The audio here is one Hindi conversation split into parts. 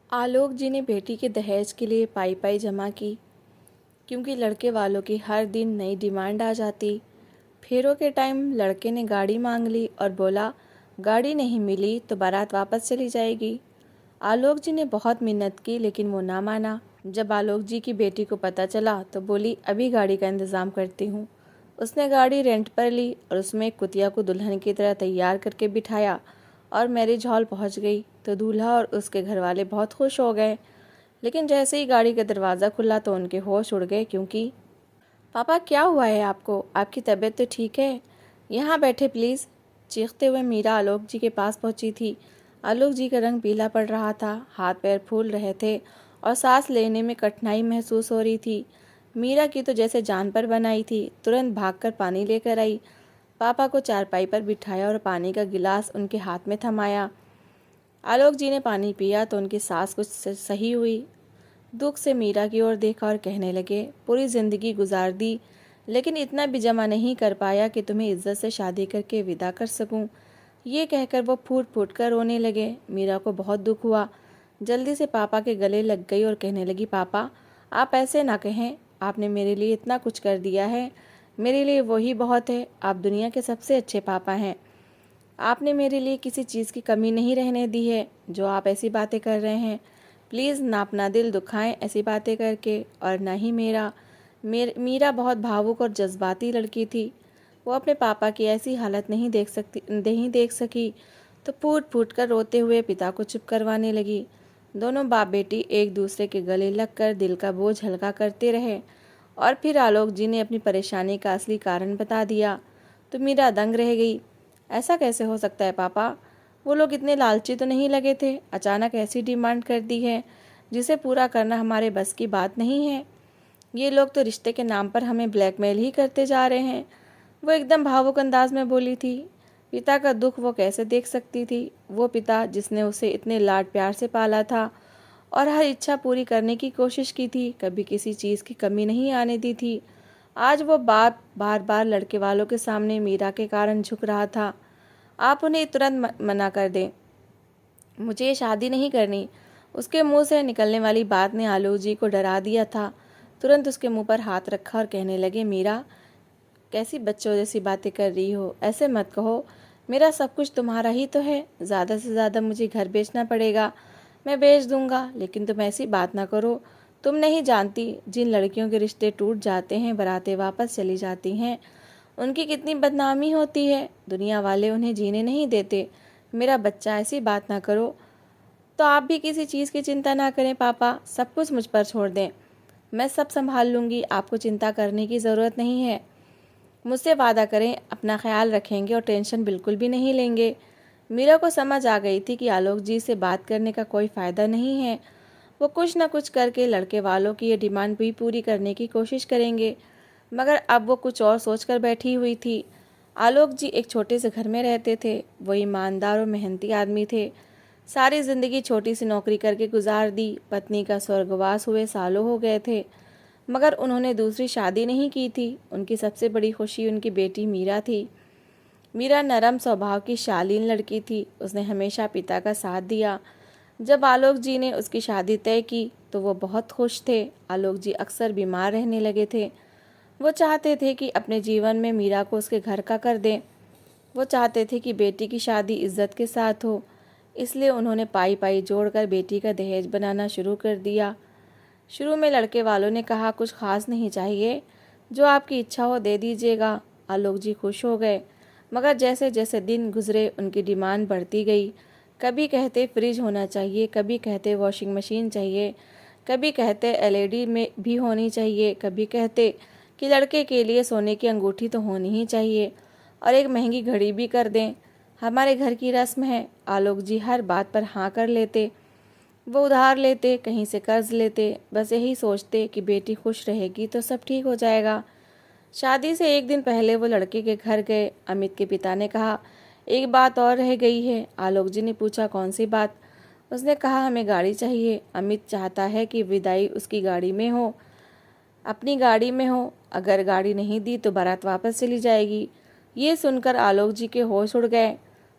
आलोक जी ने बेटी के दहेज के लिए पाई पाई जमा की, क्योंकि लड़के वालों की हर दिन नई डिमांड आ जाती। फेरों के टाइम लड़के ने गाड़ी मांग ली और बोला गाड़ी नहीं मिली तो बारात वापस चली जाएगी। आलोक जी ने बहुत मिन्नत की लेकिन वो ना माना। जब आलोक जी की बेटी को पता चला तो बोली अभी गाड़ी का इंतज़ाम करती हूँ। उसने गाड़ी रेंट पर ली और उसमें एक कुतिया को दुल्हन की तरह तैयार करके बिठाया और मैरिज हॉल पहुँच गई तो दूल्हा और उसके घर वाले बहुत खुश हो गए। लेकिन जैसे ही गाड़ी का दरवाज़ा खुला तो उनके होश उड़ गए, क्योंकि पापा क्या हुआ है आपको? आपकी तबीयत तो ठीक है? यहाँ बैठे प्लीज़। चीखते हुए मीरा आलोक जी के पास पहुँची थी। आलोक जी का रंग पीला पड़ रहा था, हाथ पैर फूल रहे थे और सांस लेने में कठिनाई महसूस हो रही थी। मीरा की तो जैसे जान पर बनाई थी, तुरंत भागकर पानी लेकर आई। पापा को चारपाई पर बिठाया और पानी का गिलास उनके हाथ में थमाया। आलोक जी ने पानी पिया तो उनकी सांस कुछ सही हुई। दुख से मीरा की ओर देखा और कहने लगे पूरी ज़िंदगी गुजार दी, लेकिन इतना भी जमा नहीं कर पाया कि तुम्हें इज्जत से शादी करके विदा कर सकूं। ये कहकर वो फूट फूट कर रोने लगे। मीरा को बहुत दुख हुआ, जल्दी से पापा के गले लग गई और कहने लगी पापा आप ऐसे ना कहें, आपने मेरे लिए इतना कुछ कर दिया है, मेरे लिए वही बहुत है। आप दुनिया के सबसे अच्छे पापा हैं। आपने मेरे लिए किसी चीज़ की कमी नहीं रहने दी है। जो आप ऐसी बातें कर रहे हैं, प्लीज़ ना अपना दिल दुखाएं ऐसी बातें करके, और ना ही मीरा बहुत भावुक और जज्बाती लड़की थी। वो अपने पापा की ऐसी हालत नहीं देख सकी तो फूट फूट कर रोते हुए पिता को चुप करवाने लगी। दोनों बाप बेटी एक दूसरे के गले लगकर दिल का बोझ हल्का करते रहे और फिर आलोक जी ने अपनी परेशानी का असली कारण बता दिया तो मीरा दंग रह गई। ऐसा कैसे हो सकता है पापा? वो लोग इतने लालची तो नहीं लगे थे, अचानक ऐसी डिमांड कर दी है जिसे पूरा करना हमारे बस की बात नहीं है। ये लोग तो रिश्ते के नाम पर हमें ब्लैकमेल ही करते जा रहे हैं। वो एकदम भावुक अंदाज में बोली थी। पिता का दुख वो कैसे देख सकती थी? वो पिता जिसने उसे इतने लाड प्यार से पाला था और हर इच्छा पूरी करने की कोशिश की थी, कभी किसी चीज़ की कमी नहीं आने दी थी। आज वो बाप बार बार लड़के वालों के सामने मीरा के कारण झुक रहा था। आप उन्हें तुरंत मना कर दें, मुझे ये शादी नहीं करनी। उसके मुंह से निकलने वाली बात ने आलोक जी को डरा दिया था। तुरंत उसके मुंह पर हाथ रखा और कहने लगे मीरा कैसी बच्चों जैसी बातें कर रही हो, ऐसे मत कहो। मेरा सब कुछ तुम्हारा ही तो है। ज़्यादा से ज़्यादा मुझे घर बेचना पड़ेगा, मैं बेच दूंगा, लेकिन तुम ऐसी बात ना करो। तुम नहीं जानती जिन लड़कियों के रिश्ते टूट जाते हैं, बरातें वापस चली जाती हैं, उनकी कितनी बदनामी होती है। दुनिया वाले उन्हें जीने नहीं देते। मेरा बच्चा ऐसी बात ना करो। तो आप भी किसी चीज़ की चिंता ना करें पापा, सब कुछ मुझ पर छोड़ दें, मैं सब संभाल लूँगी। आपको चिंता करने की ज़रूरत नहीं है। मुझसे वादा करें अपना ख्याल रखेंगे और टेंशन बिल्कुल भी नहीं लेंगे। मीरा को समझ आ गई थी कि आलोक जी से बात करने का कोई फ़ायदा नहीं है। वो कुछ न कुछ करके लड़के वालों की ये डिमांड भी पूरी करने की कोशिश करेंगे, मगर अब वो कुछ और सोचकर बैठी हुई थी। आलोक जी एक छोटे से घर में रहते थे। वो ईमानदार और मेहनती आदमी थे। सारी ज़िंदगी छोटी सी नौकरी करके गुजार दी। पत्नी का स्वर्गवास हुए सालों हो गए थे, मगर उन्होंने दूसरी शादी नहीं की थी। उनकी सबसे बड़ी खुशी उनकी बेटी मीरा थी। मीरा नरम स्वभाव की शालीन लड़की थी। उसने हमेशा पिता का साथ दिया। जब आलोक जी ने उसकी शादी तय की तो वो बहुत खुश थे। आलोक जी अक्सर बीमार रहने लगे थे। वो चाहते थे कि अपने जीवन में मीरा को उसके घर का कर दें। वो चाहते थे कि बेटी की शादी इज्जत के साथ हो, इसलिए उन्होंने पाई पाई जोड़कर बेटी का दहेज बनाना शुरू कर दिया। शुरू में लड़के वालों ने कहा कुछ खास नहीं चाहिए, जो आपकी इच्छा हो दे दीजिएगा। आलोक जी खुश हो गए, मगर जैसे जैसे दिन गुजरे उनकी डिमांड बढ़ती गई। कभी कहते फ्रिज होना चाहिए, कभी कहते वॉशिंग मशीन चाहिए, कभी कहते एलईडी में भी होनी चाहिए, कभी कहते कि लड़के के लिए सोने की अंगूठी तो होनी ही चाहिए और एक महंगी घड़ी भी कर दें। हमारे घर की रस्म है। आलोक जी हर बात पर हाँ कर लेते। वो उधार लेते, कहीं से कर्ज लेते, बस यही सोचते कि बेटी खुश रहेगी तो सब ठीक हो जाएगा। शादी से एक दिन पहले वो लड़के के घर गए। अमित के पिता ने कहा एक बात और रह गई है। आलोक जी ने पूछा कौन सी बात? उसने कहा हमें गाड़ी चाहिए। अमित चाहता है कि विदाई उसकी गाड़ी में हो, अपनी गाड़ी में हो। अगर गाड़ी नहीं दी तो बारात वापस चली जाएगी। ये सुनकर आलोक जी के होश उड़ गए।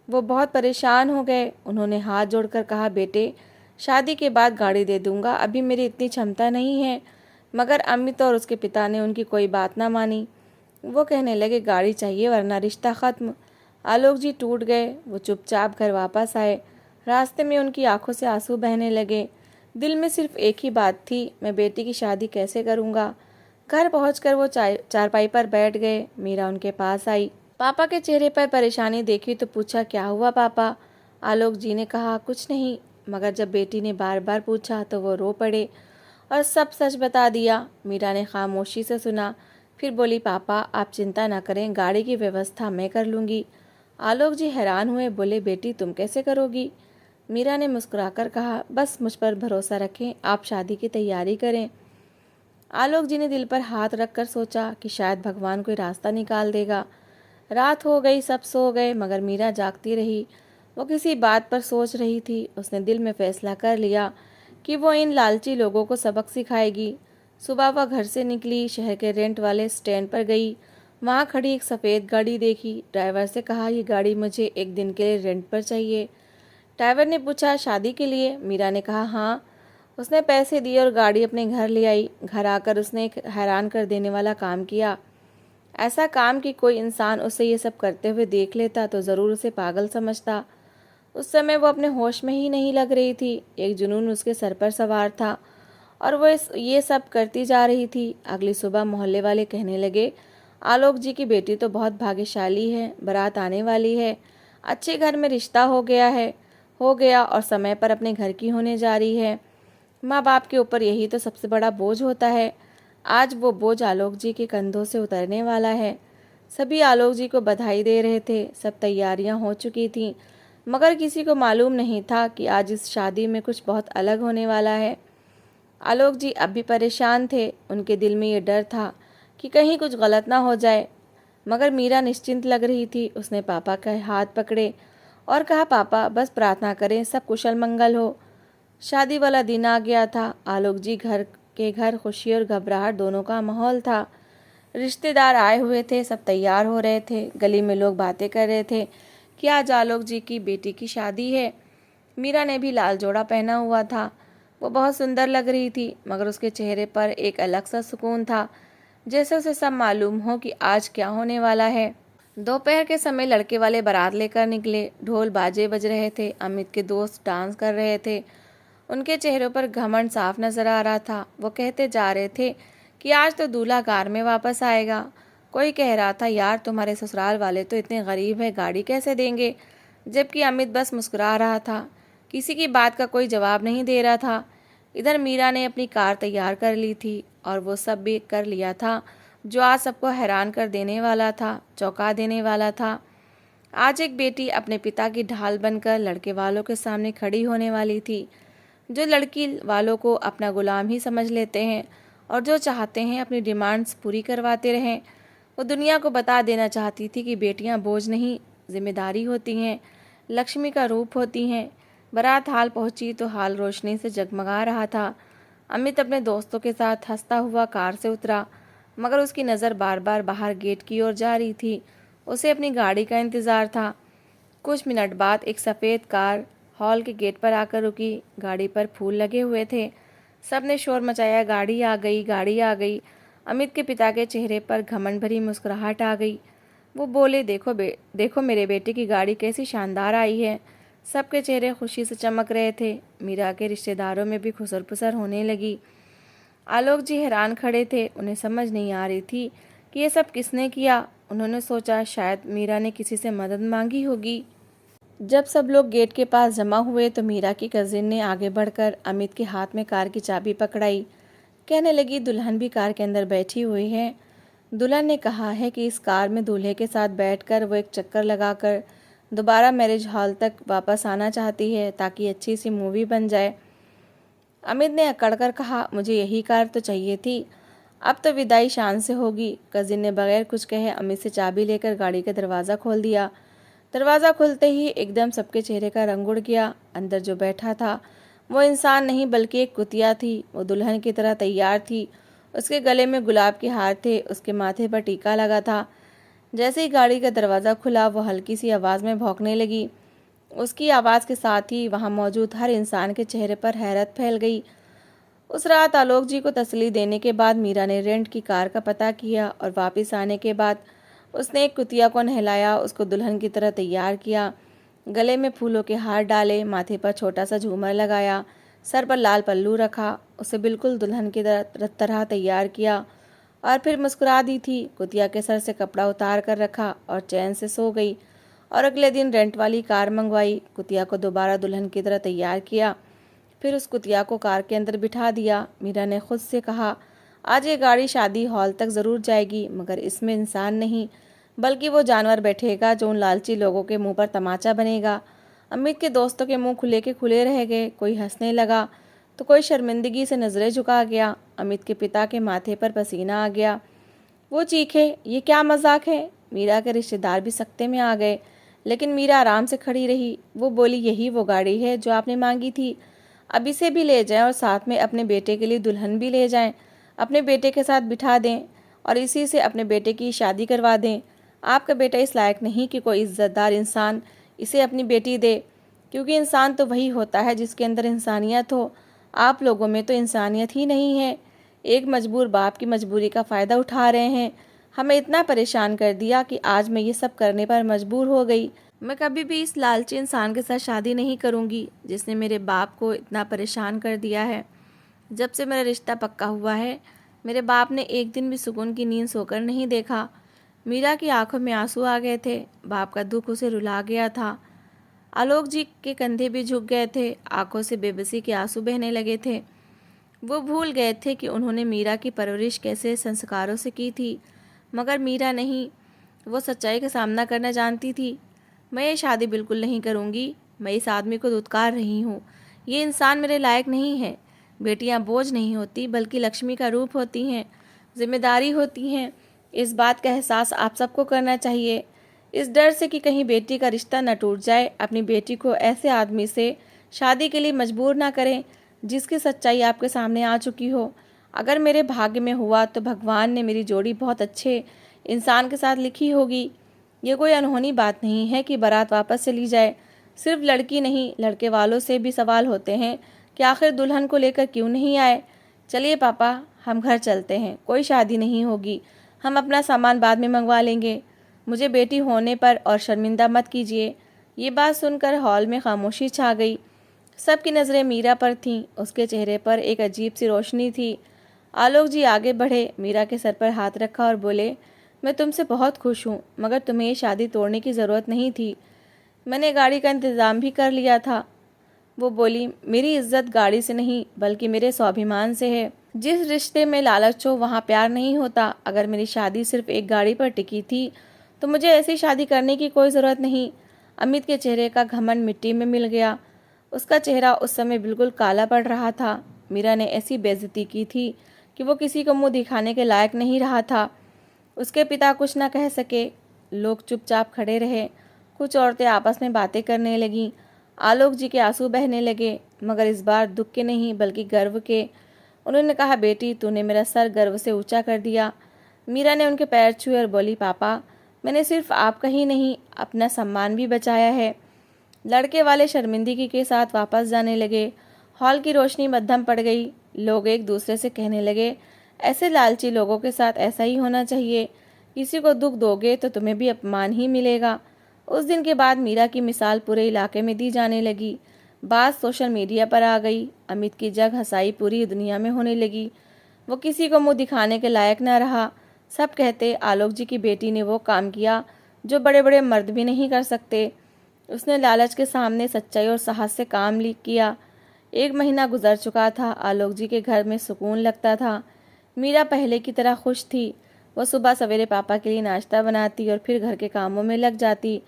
वो बहुत परेशान हो गए। उन्होंने हाथ जोड़कर कहा बेटे, शादी के बाद गाड़ी दे दूंगा, अभी मेरी इतनी क्षमता नहीं है। मगर अमित और उसके पिता ने उनकी कोई बात ना मानी। वो कहने लगे गाड़ी चाहिए वरना रिश्ता ख़त्म। आलोक जी टूट गए। वो चुपचाप घर वापस आए। रास्ते में उनकी आंखों से आंसू बहने लगे। दिल में सिर्फ एक ही बात थी, मैं बेटी की शादी कैसे करूँगा। घर पहुंचकर वो चारपाई पर बैठ गए। मीरा उनके पास आई। पापा के चेहरे पर परेशानी देखी तो पूछा, क्या हुआ पापा। आलोक जी ने कहा, कुछ नहीं। मगर जब बेटी ने बार बार पूछा तो वो रो पड़े और सब सच बता दिया। मीरा ने खामोशी से सुना, फिर बोली, पापा आप चिंता न करें, गाड़ी की व्यवस्था मैं कर लूँगी। आलोक जी हैरान हुए, बोले, बेटी तुम कैसे करोगी। मीरा ने मुस्कुराकर कहा, बस मुझ पर भरोसा रखें, आप शादी की तैयारी करें। आलोक जी ने दिल पर हाथ रखकर सोचा कि शायद भगवान कोई रास्ता निकाल देगा। रात हो गई, सब सो गए, मगर मीरा जागती रही। वो किसी बात पर सोच रही थी। उसने दिल में फैसला कर लिया कि वो इन लालची लोगों को सबक सिखाएगी। सुबह वह घर से निकली, शहर के रेंट वाले स्टैंड पर गई। वहाँ खड़ी एक सफ़ेद गाड़ी देखी। ड्राइवर से कहा, ये गाड़ी मुझे एक दिन के लिए रेंट पर चाहिए। ड्राइवर ने पूछा, शादी के लिए। मीरा ने कहा, हाँ। उसने पैसे दिए और गाड़ी अपने घर ले आई। घर आकर उसने एक हैरान कर देने वाला काम किया। ऐसा काम कि कोई इंसान उसे ये सब करते हुए देख लेता तो ज़रूर उसे पागल समझता। उस समय वो अपने होश में ही नहीं लग रही थी। एक जुनून उसके सर पर सवार था और वो ये सब करती जा रही थी। अगली सुबह मोहल्ले वाले कहने लगे, आलोक जी की बेटी तो बहुत भाग्यशाली है, बारात आने वाली है, अच्छे घर में रिश्ता हो गया और समय पर अपने घर की होने जा रही है। माँ बाप के ऊपर यही तो सबसे बड़ा बोझ होता है। आज वो बोझ आलोक जी के कंधों से उतरने वाला है। सभी आलोक जी को बधाई दे रहे थे। सब तैयारियां हो चुकी थीं, मगर किसी को मालूम नहीं था कि आज इस शादी में कुछ बहुत अलग होने वाला है। आलोक जी अब भी परेशान थे। उनके दिल में ये डर था कि कहीं कुछ गलत ना हो जाए। मगर मीरा निश्चिंत लग रही थी। उसने पापा का हाथ पकड़े और कहा, पापा बस प्रार्थना करें, सब कुशल मंगल हो। शादी वाला दिन आ गया था। आलोक जी घर खुशी और घबराहट दोनों का माहौल था। रिश्तेदार आए हुए थे, सब तैयार हो रहे थे। गली में लोग बातें कर रहे थे कि आज आलोक जी की बेटी की शादी है। मीरा ने भी लाल जोड़ा पहना हुआ था। वो बहुत सुंदर लग रही थी, मगर उसके चेहरे पर एक अलग सा सुकून था, जैसे उसे सब मालूम हो कि आज क्या होने वाला है। दोपहर के समय लड़के वाले बारात लेकर निकले। ढोल बाजे बज रहे थे। अमित के दोस्त डांस कर रहे थे। उनके चेहरों पर घमंड साफ नजर आ रहा था। वो कहते जा रहे थे कि आज तो दूल्हा कार में वापस आएगा। कोई कह रहा था, यार तुम्हारे ससुराल वाले तो इतने गरीब है, गाड़ी कैसे देंगे। जबकि अमित बस मुस्कुरा रहा था, किसी की बात का कोई जवाब नहीं दे रहा था। इधर मीरा ने अपनी कार तैयार कर ली थी और वो सब भी कर लिया था जो आज सबको हैरान कर देने वाला था, चौंका देने वाला था। आज एक बेटी अपने पिता की ढाल बनकर लड़के वालों के सामने खड़ी होने वाली थी, जो लड़की वालों को अपना गुलाम ही समझ लेते हैं और जो चाहते हैं अपनी डिमांड्स पूरी करवाते रहें। वो दुनिया को बता देना चाहती थी कि बेटियां बोझ नहीं, जिम्मेदारी होती हैं, लक्ष्मी का रूप होती हैं। बारात हाल पहुंची तो हाल रोशनी से जगमगा रहा था। अमित अपने दोस्तों के साथ हंसता हुआ कार से उतरा, मगर उसकी नज़र बार बार बाहर गेट की ओर जा रही थी। उसे अपनी गाड़ी का इंतज़ार था। कुछ मिनट बाद एक सफ़ेद कार हॉल के गेट पर आकर रुकी। गाड़ी पर फूल लगे हुए थे। सब ने शोर मचाया, गाड़ी आ गई, गाड़ी आ गई। अमित के पिता के चेहरे पर घमंड भरी मुस्कुराहट आ गई। वो बोले, देखो मेरे बेटे की गाड़ी कैसी शानदार आई है। सबके चेहरे खुशी से चमक रहे थे। मीरा के रिश्तेदारों में भी खुसर पुसर होने लगी। आलोक जी हैरान खड़े थे। उन्हें समझ नहीं आ रही थी कि ये सब किसने किया। उन्होंने सोचा शायद मीरा ने किसी से मदद मांगी होगी। जब सब लोग गेट के पास जमा हुए तो मीरा की कजिन ने आगे बढ़कर अमित के हाथ में कार की चाबी पकड़ाई। कहने लगी, दुल्हन भी कार के अंदर बैठी हुई है। दुल्हन ने कहा है कि इस कार में दूल्हे के साथ बैठकर वो एक चक्कर लगाकर दोबारा मैरिज हॉल तक वापस आना चाहती है ताकि अच्छी सी मूवी बन जाए। अमित ने अकड़कर कहा, मुझे यही कार तो चाहिए थी। अब तो विदाई शान से होगी। कजिन ने बगैर कुछ कहे अमित से चाबी लेकर गाड़ी का दरवाज़ा खोल दिया। दरवाज़ा खुलते ही एकदम सबके चेहरे का रंग उड़ गया। अंदर जो बैठा था वो इंसान नहीं बल्कि एक कुतिया थी। वो दुल्हन की तरह तैयार थी। उसके गले में गुलाब के हार थे, उसके माथे पर टीका लगा था। जैसे ही गाड़ी का दरवाज़ा खुला वो हल्की सी आवाज़ में भौंकने लगी। उसकी आवाज़ के साथ ही वहाँ मौजूद हर इंसान के चेहरे पर हैरत फैल गई। उस रात आलोक जी को तसल्ली देने के बाद मीरा ने रेंट की कार का पता किया और वापस आने के बाद उसने एक कुतिया को नहलाया, उसको दुल्हन की तरह तैयार किया। गले में फूलों के हार डाले, माथे पर छोटा सा झूमर लगाया, सर पर लाल पल्लू रखा, उसे बिल्कुल दुल्हन की तरह तैयार किया और फिर मुस्कुरा दी थी। कुतिया के सर से कपड़ा उतार कर रखा और चैन से सो गई। और अगले दिन रेंट वाली कार मंगवाई, कुतिया को दोबारा दुल्हन की तरह तैयार किया, फिर उस कुतिया को कार के अंदर बिठा दिया। मीरा ने खुद से कहा, आज ये गाड़ी शादी हॉल तक ज़रूर जाएगी, मगर इसमें इंसान नहीं बल्कि वो जानवर बैठेगा जो उन लालची लोगों के मुंह पर तमाचा बनेगा। अमित के दोस्तों के मुंह खुले के खुले रह गए। कोई हंसने लगा तो कोई शर्मिंदगी से नज़रें झुका गया। अमित के पिता के माथे पर पसीना आ गया। वो चीखे, ये क्या मजाक है। मीरा के रिश्तेदार भी सख्ते में आ गए, लेकिन मीरा आराम से खड़ी रही। वो बोली, यही वो गाड़ी है जो आपने मांगी थी। अब इसे भी ले जाएं और साथ में अपने बेटे के लिए दुल्हन भी ले जाएं, अपने बेटे के साथ बिठा दें और इसी से अपने बेटे की शादी करवा दें। आपका बेटा इस लायक नहीं कि कोई इज्जतदार इंसान इसे अपनी बेटी दे, क्योंकि इंसान तो वही होता है जिसके अंदर इंसानियत हो। आप लोगों में तो इंसानियत ही नहीं है। एक मजबूर बाप की मजबूरी का फ़ायदा उठा रहे हैं। हमें इतना परेशान कर दिया कि आज मैं ये सब करने पर मजबूर हो गई। मैं कभी भी इस लालची इंसान के साथ शादी नहीं करूँगी जिसने मेरे बाप को इतना परेशान कर दिया है। जब से मेरा रिश्ता पक्का हुआ है, मेरे बाप ने एक दिन भी सुकून की नींद सोकर नहीं देखा। मीरा की आंखों में आंसू आ गए थे। बाप का दुख उसे रुला गया था। आलोक जी के कंधे भी झुक गए थे, आंखों से बेबसी के आंसू बहने लगे थे। वो भूल गए थे कि उन्होंने मीरा की परवरिश कैसे संस्कारों से की थी, मगर मीरा नहीं, वो सच्चाई का सामना करना जानती थी। मैं ये शादी बिल्कुल नहीं करूँगी। मैं इस आदमी को धुतकार रही हूँ। ये इंसान मेरे लायक नहीं है। बेटियाँ बोझ नहीं होती बल्कि लक्ष्मी का रूप होती हैं, जिम्मेदारी होती हैं। इस बात का एहसास आप सबको करना चाहिए। इस डर से कि कहीं बेटी का रिश्ता न टूट जाए, अपनी बेटी को ऐसे आदमी से शादी के लिए मजबूर ना करें जिसकी सच्चाई आपके सामने आ चुकी हो। अगर मेरे भाग्य में हुआ तो भगवान ने मेरी जोड़ी बहुत अच्छे इंसान के साथ लिखी होगी। ये कोई अनहोनी बात नहीं है कि बारात वापस चली जाए। सिर्फ लड़की नहीं, लड़के वालों से भी सवाल होते हैं कि आखिर दुल्हन को लेकर क्यों नहीं आए। चलिए पापा, हम घर चलते हैं। कोई शादी नहीं होगी, हम अपना सामान बाद में मंगवा लेंगे। मुझे बेटी होने पर और शर्मिंदा मत कीजिए। ये बात सुनकर हॉल में खामोशी छा गई। सबकी नज़रें मीरा पर थीं। उसके चेहरे पर एक अजीब सी रोशनी थी। आलोक जी आगे बढ़े, मीरा के सर पर हाथ रखा और बोले, मैं तुमसे बहुत खुश हूँ, मगर तुम्हें ये शादी तोड़ने की ज़रूरत नहीं थी। मैंने गाड़ी का इंतज़ाम भी कर लिया था। वो बोली, मेरी इज्जत गाड़ी से नहीं बल्कि मेरे स्वाभिमान से है। जिस रिश्ते में लालच हो वहाँ प्यार नहीं होता। अगर मेरी शादी सिर्फ एक गाड़ी पर टिकी थी तो मुझे ऐसी शादी करने की कोई ज़रूरत नहीं। अमित के चेहरे का घमंड मिट्टी में मिल गया। उसका चेहरा उस समय बिल्कुल काला पड़ रहा था। मीरा ने ऐसी बेइज्जती की थी कि वो किसी को मुंह दिखाने के लायक नहीं रहा था। उसके पिता कुछ न कह सके। लोग चुपचाप खड़े रहे। कुछ औरतें आपस में बातें करने लगीं। आलोक जी के आंसू बहने लगे, मगर इस बार दुख के नहीं बल्कि गर्व के। उन्होंने कहा, बेटी, तूने मेरा सर गर्व से ऊंचा कर दिया। मीरा ने उनके पैर छुए और बोली, पापा, मैंने सिर्फ आपका ही नहीं अपना सम्मान भी बचाया है। लड़के वाले शर्मिंदगी के साथ वापस जाने लगे। हॉल की रोशनी मध्यम पड़ गई। लोग एक दूसरे से कहने लगे, ऐसे लालची लोगों के साथ ऐसा ही होना चाहिए। किसी को दुख दोगे तो तुम्हें भी अपमान ही मिलेगा। उस दिन के बाद मीरा की मिसाल पूरे इलाके में दी जाने लगी। बात सोशल मीडिया पर आ गई। अमित की जग हंसाई पूरी दुनिया में होने लगी। वो किसी को मुंह दिखाने के लायक न रहा। सब कहते, आलोक जी की बेटी ने वो काम किया जो बड़े बड़े मर्द भी नहीं कर सकते। उसने लालच के सामने सच्चाई और साहस से काम किया। 1 महीना गुजर चुका था। आलोक जी के घर में सुकून लगता था। मीरा पहले की तरह खुश थी। वो सुबह सवेरे पापा के लिए नाश्ता बनाती और फिर घर के कामों में लग जाती।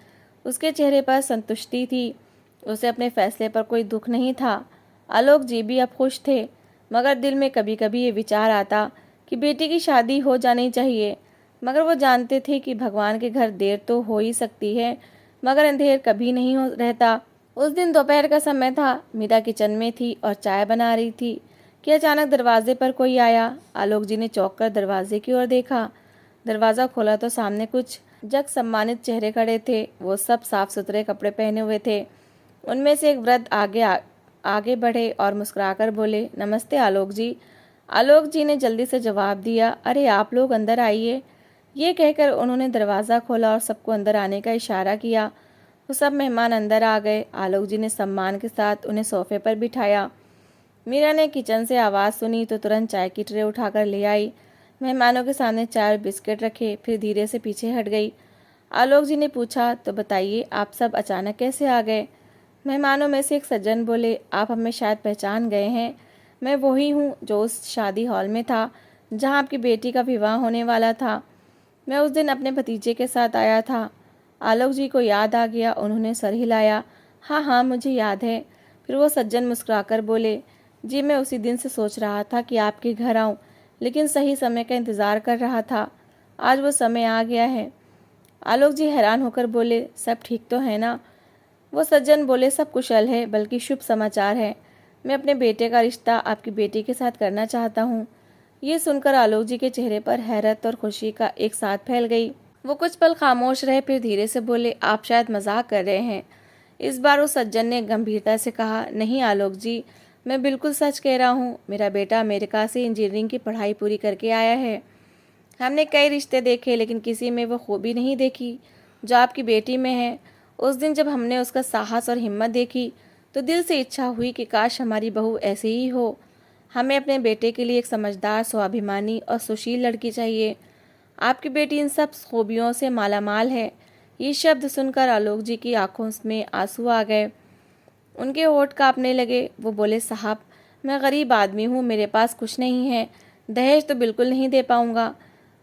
उसके चेहरे पर संतुष्टि थी। उसे अपने फैसले पर कोई दुख नहीं था। आलोक जी भी अब खुश थे, मगर दिल में कभी कभी ये विचार आता कि बेटी की शादी हो जानी चाहिए। मगर वो जानते थे कि भगवान के घर देर तो हो ही सकती है, मगर अंधेर कभी नहीं हो रहता। उस दिन दोपहर का समय था। मीरा किचन में थी और चाय बना रही थी कि अचानक दरवाजे पर कोई आया। आलोक जी ने चौंक कर दरवाजे की ओर देखा। दरवाज़ा खोला तो सामने कुछ जग सम्मानित चेहरे खड़े थे। वो सब साफ सुथरे कपड़े पहने हुए थे। उनमें से एक वृद्ध आगे बढ़े और मुस्कुराकर बोले, नमस्ते आलोक जी। आलोक जी ने जल्दी से जवाब दिया, अरे आप लोग अंदर आइए। ये कहकर उन्होंने दरवाज़ा खोला और सबको अंदर आने का इशारा किया। वो सब मेहमान अंदर आ गए। आलोक जी ने सम्मान के साथ उन्हें सोफे पर बिठाया। मीरा ने किचन से आवाज़ सुनी तो तुरंत चाय की ट्रे उठाकर ले आई। मेहमानों के सामने चाय और बिस्किट रखे, फिर धीरे से पीछे हट गई। आलोक जी ने पूछा, तो बताइए आप सब अचानक कैसे आ गए? मेहमानों में से एक सज्जन बोले, आप हमें शायद पहचान गए हैं। मैं वही हूँ जो उस शादी हॉल में था जहाँ आपकी बेटी का विवाह होने वाला था। मैं उस दिन अपने भतीजे के साथ आया था। आलोक जी को याद आ गया। उन्होंने सर हिलाया। हाँ हाँ, मुझे याद है। फिर वो सज्जन मुस्कुराकर बोले, जी मैं उसी दिन से सोच रहा था कि आपके घर आऊँ, लेकिन सही समय का इंतज़ार कर रहा था। आज वो समय आ गया है। आलोक जी हैरान होकर बोले, सब ठीक तो है ना? वो सज्जन बोले, सब कुशल है, बल्कि शुभ समाचार है। मैं अपने बेटे का रिश्ता आपकी बेटी के साथ करना चाहता हूँ। ये सुनकर आलोक जी के चेहरे पर हैरत और खुशी का एक साथ फैल गई। वो कुछ पल खामोश रहे, फिर धीरे से बोले, आप शायद मजाक कर रहे हैं। इस बार उस सज्जन ने गंभीरता से कहा, नहीं आलोक जी, मैं बिल्कुल सच कह रहा हूँ। मेरा बेटा अमेरिका से इंजीनियरिंग की पढ़ाई पूरी करके आया है। हमने कई रिश्ते देखे, लेकिन किसी में वो खूबी नहीं देखी जो आपकी बेटी में है। उस दिन जब हमने उसका साहस और हिम्मत देखी तो दिल से इच्छा हुई कि काश हमारी बहू ऐसे ही हो। हमें अपने बेटे के लिए एक समझदार, स्वाभिमानी और सुशील लड़की चाहिए। आपकी बेटी इन सब खूबियों से मालामाल है। ये शब्द सुनकर आलोक जी की आंखों में आंसू आ गए। उनके होठ कांपने लगे। वो बोले, साहब मैं गरीब आदमी हूँ, मेरे पास कुछ नहीं है। दहेज तो बिल्कुल नहीं दे पाऊँगा।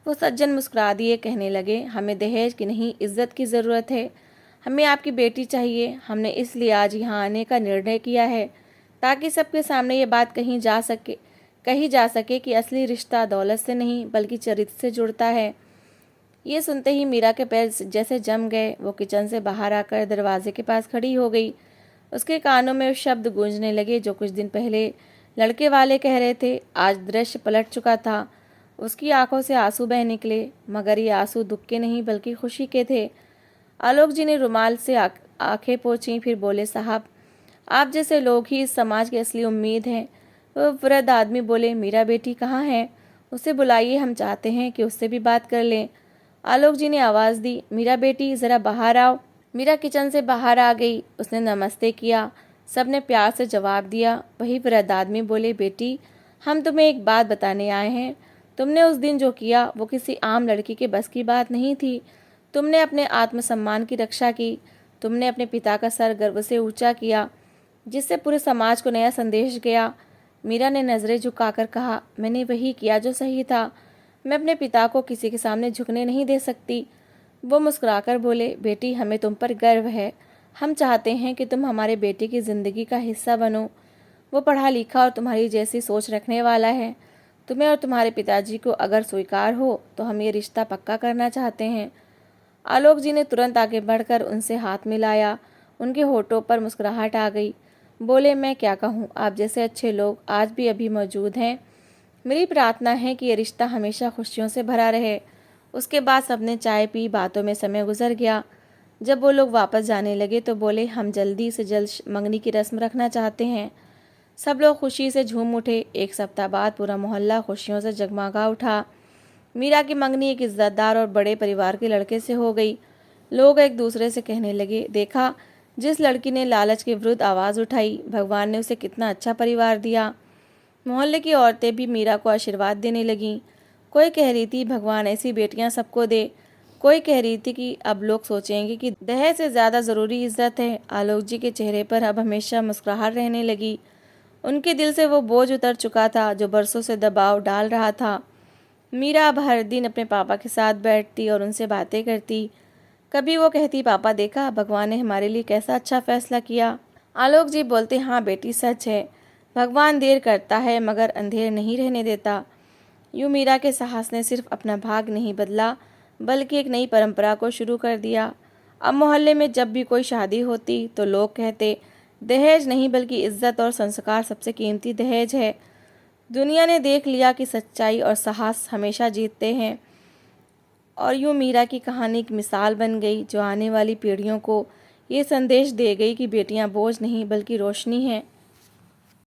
वो सज्जन मुस्कुरा दिए, कहने लगे, हमें दहेज की नहीं, इज्जत की ज़रूरत है। हमें आपकी बेटी चाहिए। हमने इसलिए आज यहाँ आने का निर्णय किया है ताकि सबके सामने ये बात कही जा सके कि असली रिश्ता दौलत से नहीं बल्कि चरित्र से जुड़ता है। ये सुनते ही मीरा के पैर जैसे जम गए। वो किचन से बाहर आकर दरवाजे के पास खड़ी हो गई। उसके कानों में शब्द गूंजने लगे जो कुछ दिन पहले लड़के वाले कह रहे थे। आज दृश्य पलट चुका था। उसकी आंखों से आंसू बह निकले, मगर ये आंसू दुख के नहीं बल्कि खुशी के थे। आलोक जी ने रुमाल से आंखें पोंछी, फिर बोले, साहब आप जैसे लोग ही इस समाज की असली उम्मीद हैं। वो वृद्ध आदमी बोले, मीरा बेटी कहाँ है? उसे बुलाइए, हम चाहते हैं कि उससे भी बात कर लें। आलोक जी ने आवाज़ दी, मीरा बेटी ज़रा बाहर आओ। मीरा किचन से बाहर आ गई। उसने नमस्ते किया। सबने प्यार से जवाब दिया। वही वृद्ध आदमी बोले, बेटी हम तुम्हें एक बात बताने आए हैं। तुमने उस दिन जो किया वो किसी आम लड़की के बस की बात नहीं थी। तुमने अपने आत्मसम्मान की रक्षा की। तुमने अपने पिता का सर गर्व से ऊंचा किया, जिससे पूरे समाज को नया संदेश गया। मीरा ने नज़रें झुकाकर कहा, मैंने वही किया जो सही था। मैं अपने पिता को किसी के सामने झुकने नहीं दे सकती। वो मुस्कुराकर बोले, बेटी हमें तुम पर गर्व है। हम चाहते हैं कि तुम हमारे बेटे की ज़िंदगी का हिस्सा बनो। वो पढ़ा लिखा और तुम्हारी जैसी सोच रखने वाला है। तुम्हें और तुम्हारे पिताजी को अगर स्वीकार हो तो हम ये रिश्ता पक्का करना चाहते हैं। आलोक जी ने तुरंत आगे बढ़कर उनसे हाथ मिलाया। उनके होठों पर मुस्कुराहट आ गई। बोले, मैं क्या कहूँ, आप जैसे अच्छे लोग आज भी अभी मौजूद हैं। मेरी प्रार्थना है कि ये रिश्ता हमेशा खुशियों से भरा रहे। उसके बाद सबने चाय पी। बातों में समय गुजर गया। जब वो लोग वापस जाने लगे तो बोले, हम जल्दी से जल्द मंगनी की रस्म रखना चाहते हैं। सब लोग खुशी से झूम उठे। एक सप्ताह बाद पूरा मोहल्ला खुशियों से जगमगा उठा। मीरा की मंगनी एक इज्जतदार और बड़े परिवार के लड़के से हो गई। लोग एक दूसरे से कहने लगे, देखा जिस लड़की ने लालच के विरुद्ध आवाज़ उठाई, भगवान ने उसे कितना अच्छा परिवार दिया। मोहल्ले की औरतें भी मीरा को आशीर्वाद देने लगीं। कोई कह रही थी, भगवान ऐसी बेटियां सबको दे। कोई कह रही थी कि अब लोग सोचेंगे कि दहेज से ज़्यादा ज़रूरी इज्जत है। आलोक जी के चेहरे पर अब हमेशा मुस्कुराहट रहने लगी। उनके दिल से वो बोझ उतर चुका था जो बरसों से दबाव डाल रहा था। मीरा अब हर दिन अपने पापा के साथ बैठती और उनसे बातें करती। कभी वो कहती, पापा देखा भगवान ने हमारे लिए कैसा अच्छा फैसला किया। आलोक जी बोलते, हाँ बेटी सच है, भगवान देर करता है मगर अंधेर नहीं रहने देता। यूँ मीरा के साहस ने सिर्फ अपना भाग नहीं बदला बल्कि एक नई परंपरा को शुरू कर दिया। अब मोहल्ले में जब भी कोई शादी होती तो लोग कहते, दहेज नहीं बल्कि इज्जत और संस्कार सबसे कीमती दहेज है। दुनिया ने देख लिया कि सच्चाई और साहस हमेशा जीतते हैं। और यूँ मीरा की कहानी एक मिसाल बन गई जो आने वाली पीढ़ियों को ये संदेश दे गई कि बेटियां बोझ नहीं बल्कि रोशनी हैं।